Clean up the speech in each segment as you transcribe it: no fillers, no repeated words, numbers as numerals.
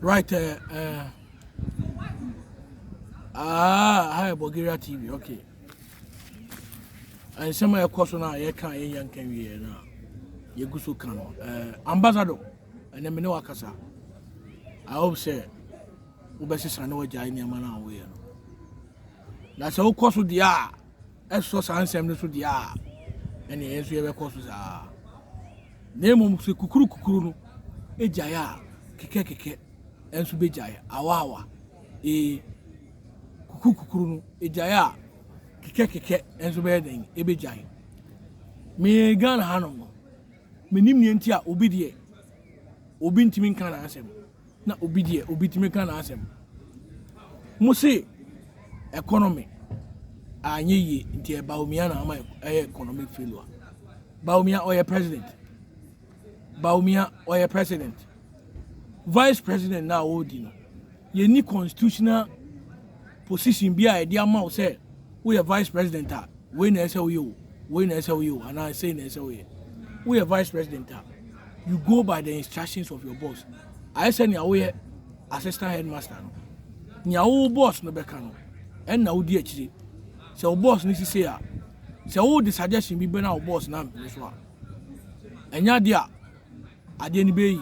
Right. Hi, Bulgaria TV. Okay. And some of your question now, you can't young can be now. You go so can. Ambassador, and then know Akasa. I hope say, Ubesi I know what Jai near man away. That's all course with the R. As so answer to the R. And the answer ever courses are. Name Kukuru, a Jaya, Keke, and Subijaya, Awawa, a Kukuru, a Jaya, Keke, and Subeding, a Bijay. Me gan Hanom, Minimia, Obidie, Obintimin can answer. Not Obidie, Obitimin can answer. Mose, economy. I ye into a Baumiana, my economic failure. Baumia or a president. Baumia or a president. Vice president now, Odino. Ye need constitutional position be a dear mouse say, we are vice president. When SOU, and I say SOU. We are vice president. You go by the instructions of your boss. I send your way assistant headmaster. Your boss no becano. And now, dear Chidi. So boss needs to say, so all the suggestion be been our boss now this one. And ya dear, I didn't be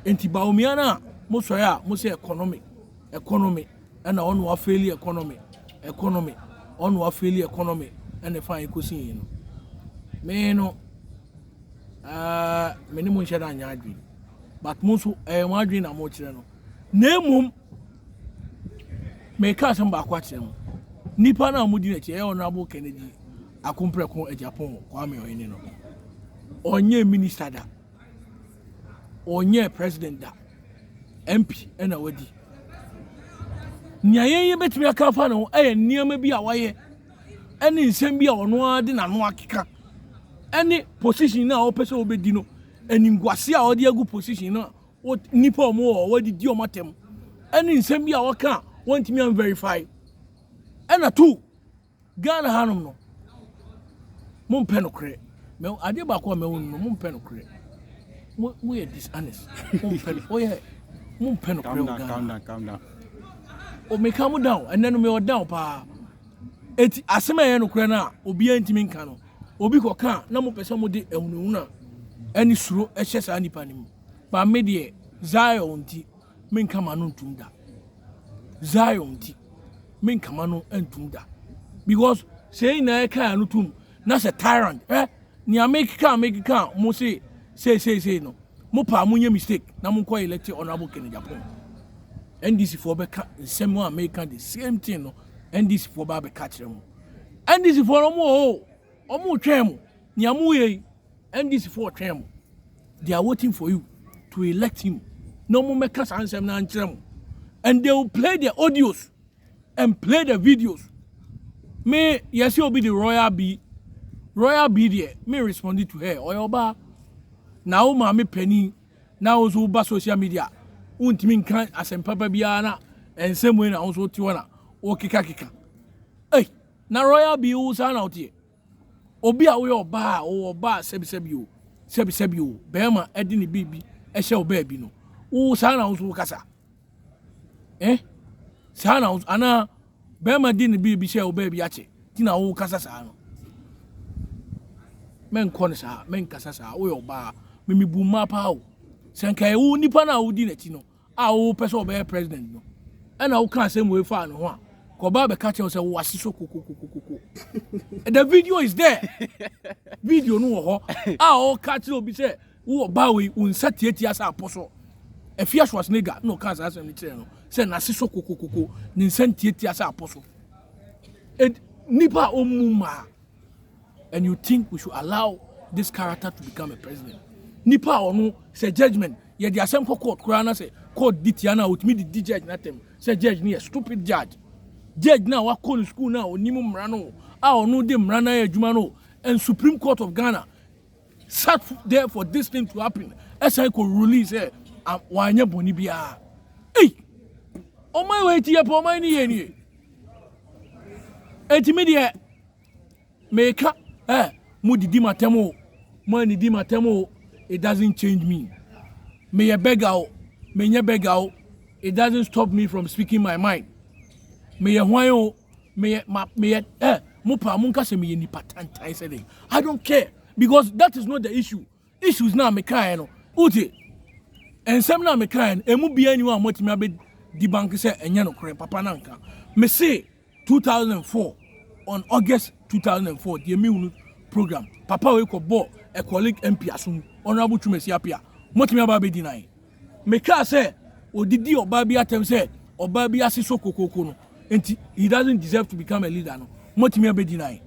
Enti Baumiana, Mosaya, Mose economic, and on what failure economy, on what failure economy, and the fine cuisine. Meno, minimum share and yardry, but most a margin are more children. Name make us some back watching. Nipa na mudine che honorable Kennedy akumpre ko Japan Kwame Oyene no onye minister da onye president da MP na wadi nya ye betimi aka fa no niam bi a waye ene nsem bi a ono ade na no akeka ene position na opese obedi no eningwase a ode agu position na nipa omo wadi di omatem ene nsem bi a waka want me verify. And a two Ghana Hanum no Mum Penocre. I did back one Mum Penocre. We are dishonest. Oh, yeah. Mum Penocre. Calm down. Oh, me calm down and then me or down, pa. It Asama no crana, Obi Antimin Cano, Obi Coca, no more person de Euna, any suru, a chess any panim. But media, Zion tea, men come on tunda. Zion tea. Men kamano entunda because say na ka anutum na se tyrant ni make ka mo say no mo pa mo nya mistake na mo ko elect honorable Kennedy Japan NDC for be same one American the same thing no NDC for ba be catch them NDC for omo twem ni amu ye NDC for twem they are waiting for you to elect him no mo make us answer na nkyerem and they will play their audios and play the videos. Me, yes, you'll be the Royal B there. Me responded to her. Oyoba. Now, mommy penny. Now, also, social media. Untimin can as a papa biana and same way also Tiwana. O kika. Hey, now Royal B who's out here. Obi away or bar or bar sebi Bema Edini Bibi, a shell baby no. Who's also Casa. Eh? Sana ana bema din bi share baby ache tina wo kasa sa no men konsa men kasa sa wo yo ba me bu mapa o senka e wo nipa na wo di na ti no a wo pese obe president no e na wo kan sem we fa no ho a ko ba be catch say wo asiso kokokokoko the video is there video no ho a wo catch obi say wo ba we unsa tietia sa aposo efia Schwarzenegger no kan sa asem ni tire no say na siso kokokoko ni nsantietia sa aposo nipa omuma and you think we should allow this character to become a president nipa onu say judgment ye the asem court kura say court ditiana with me the judge na tem say judge ni a stupid judge na wa call school na onimu mra no a onu de mra na adwuma no and Supreme Court of Ghana sat there for this thing to happen as I could release wanya boni bia hey on my way to your poor money any media make up mudi di matemo money di matemo it doesn't change me a beggar menye begao, it doesn't stop me from speaking my mind. Me why me mupa munka se me ni patantai said. I don't care because that is not the issue. Issues now me kind no. Uti. And some now me kind emu bi anyone what me abe di bank say enya no kore papa nanka. Me say 2004 on August 2004 the me program. Papa we ko bo a colleague MP asum honorable Chumesi Apia. What me aba be deny. Me ka say odidi oba bi atem say oba bi asiso kokoko no. Enti he doesn't deserve to become a leader no. What me aba deny.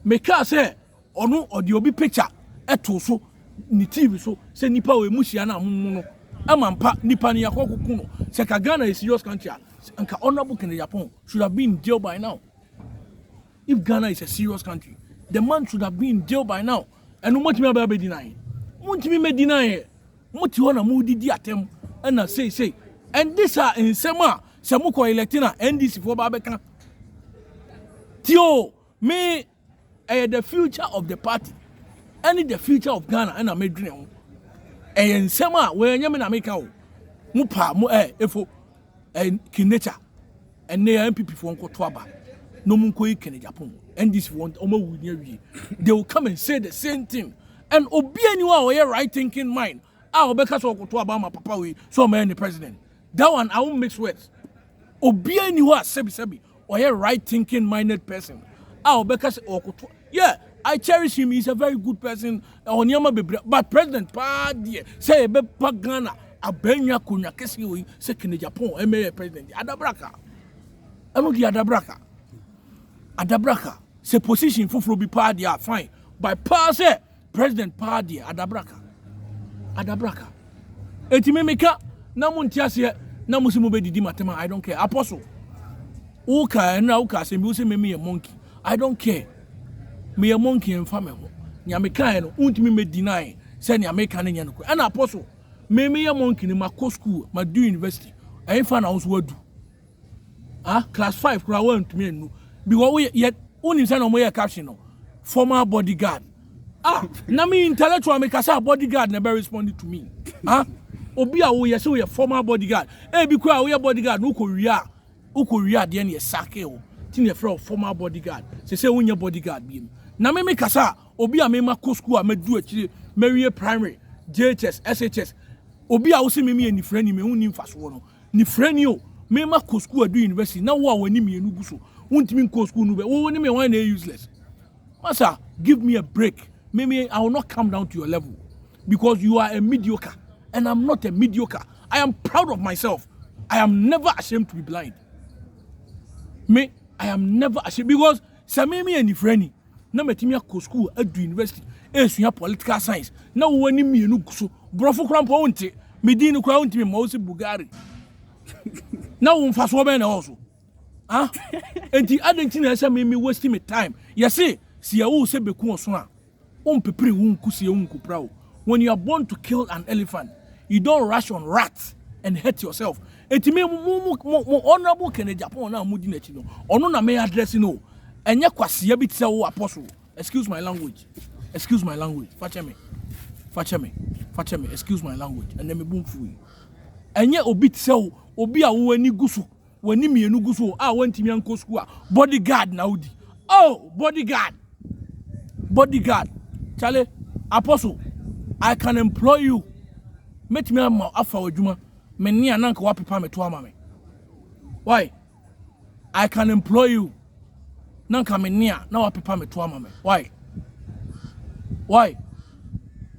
Me ka say onu odi obi picture eto so ni TV so say nipa we muhia na mumu no. Amampa nipa ni yakoko no. Say ka Ghana is serious country. Anka honorable Kennedy Japan should have been in jail by now. If Ghana is a serious country, the man should have been in jail by now. And what me aba be deny. What me deny. What you wanna move di atem and I say and this are in sema samuko electina NDC for babeka tio me the future of the party and the future of Ghana and I made dream and sema where nyame na make o mupa mu efo kinature and ne MPP for nko toaba no munko ikene Japan NDC want omo wi they will come and say the same thing and obi anyone we right thinking mind. Obeka so koto about my papa we so man the president. That one I won't mix words. Obi anywa sebi or a right thinking minded person. Obeka so koto. Yeah, I cherish him. He's a very good person. But President pa die say be Ghana abenya kunya kesi we say Kennedy Japan MA president. Adabraka. Eno di adabraka. Say position fufuro bi pa dia fine. By pa say president pa dia adabraka eti memeka na muntiase na musimu be didi matema I don't care apostle uka na uka se mi use me a monkey I don't care me a monkey en fa me ho nya meka no untimi me deny say nya meka na nya no and apostle me a monkey ni mako school ma do university I fa na so wadu class 5 kura wa ntimi enu because we yet unim say no mo ye caption no former bodyguard na me intellectual make say bodyguard never responded to me. Obi a we say we former bodyguard. Bi kwa we bodyguard no ukoria de na sake o. Tin ye from former bodyguard. Say wonya bodyguard bi. Na me kasa obi a me ma ko school a me do akire me primary, JHS, SHS. Obi a wo se me ni friend me hunni mfaso no. Ni friend o me ma ko school a do university na wo a wani me enu guso. Wontimi ko school no be. Wo ni me wan na useless. Master, give me a break. Maybe I will not come down to your level because you are a mediocre and I'm not a mediocre. I am proud of myself. I am never ashamed to be blind. Me, I am never ashamed because Samemi and Ifreni, na metimia ko school at university, suya political science. Na wani mi enu so brofo krampo wonte, medini kwa wonte me mawse Bulgari. Na wonfa so be na also. Enti adenti na say me wasting my time. You see ya wo se beku oso a when you are born to kill an elephant, you don't rush on rats and hurt yourself. Honorable Kennedy Japan na mudi na chino. Ono na me address no. Enye kwase ya bitse wo apostle. Excuse my language. Fache me. Excuse my language. And then me boom fu. Enye obi tse wo obi a wo ani guso. Wani mienu guso a wantimi anko school a bodyguard na udi. Oh, bodyguard. Charlie, apostle, I can employ you. Met me am afa wadwuma. Me ni ananka wa pepa me to ama me. Why? I can employ you. Nanka me ni na wa pepa me to ama me. Why?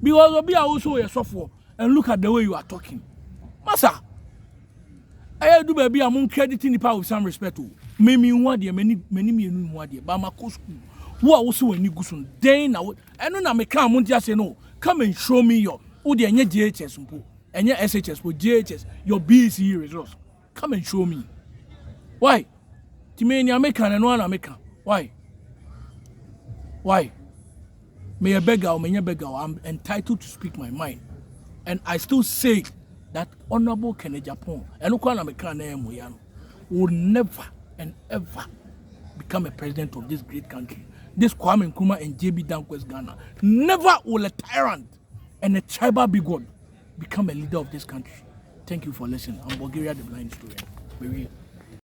Because obi a also a software and look at the way you are talking. Masa, I do baby among crediting the power with some respect. Many me but my school. Who are also when you go soon? Then I don't know. Come on, just say no. Come and show me your JHS and your SHS for JHS, your BC results. Come and show me. Why? Timmy American and one American. Why? May a beggar or may a beggar, I'm entitled to speak my mind. And I still say that Honorable Kennedy Japan and Ukwana American will never and ever become a president of this great country. This Kwame Nkrumah and JB Dankwes Ghana. Never will a tyrant and a tribal bigot become a leader of this country. Thank you for listening. I'm Bulgaria, the blind historian. Maybe